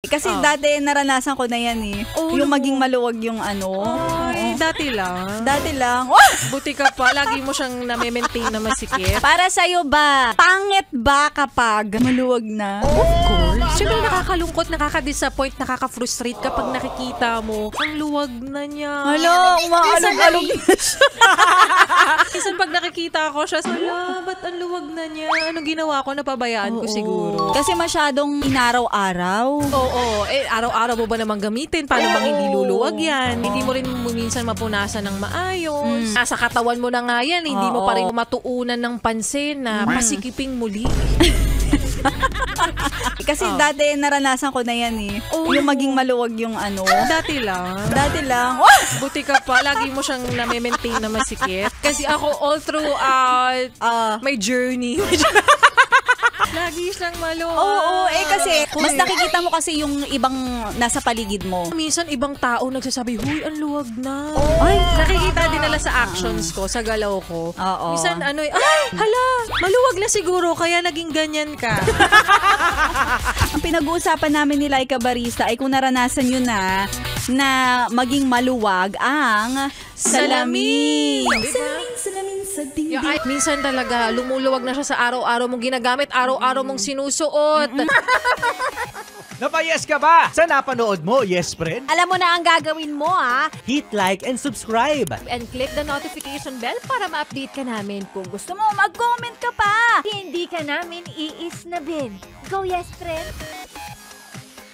Kasi dati naranasan ko na yan eh. Yung maging maluwag yung ano. Ay, dati lang. Dati lang. Buti ka pa, lagi mo siyang na-maintain na masikip. Para sa'yo ba, pangit ba kapag maluwag na? Of course. Siyempre nakakalungkot, nakaka-disappoint, nakaka-frustrate kapag nakikita mo, ang luwag na niya. Hala, umaalog-alog na siya. Minsan pag nakikita ko siya, hala, ba't ang luwag na niya? Anong ginawa ko? Napabayaan ko siguro. Kasi masyadong inaraw-araw. Oo, araw-araw mo ba namang gamitin? Paano bang hindi luluwag yan? Hindi mo rin minsan mapunasan ng maayos. Nasa katawan mo na nga yan, hindi mo pa rin matuunan ng pansin na pasikiping muli. Kasi dati naranasan ko na yan eh. Yung maging maluwag yung ano. Dati lang. Dati lang. Buti ka pa, lagi mo siyang na-maintain na masikip. Kasi ako all throughout my journey. Lagi siyang maluwag. Oo, kasi mas nakikita mo kasi yung ibang nasa paligid mo. Minsan ibang tao nagsasabi, huy, ang luwag na. Ay, nakikita din nila sa actions ko, sa galaw ko. Oo. Minsan ay, hala, maluwag na siguro, kaya naging ganyan ka. Ang pinag-uusapan namin ni Laika Barista ay kung naranasan nyo na maging maluwag ang salamin. Salamin sa dingding. Minsan talaga, lumuluwag na siya sa araw-araw mong ginagamit, araw-araw mong sinusuot. Napayes ka ba sa napanood mo, yes friend? Alam mo na ang gagawin mo, ha? Hit like and subscribe. And click the notification bell para ma-update ka namin. Kung gusto mo, mag-comment ka pa. Hindi ka namin iisnabin. Go, yes, friend!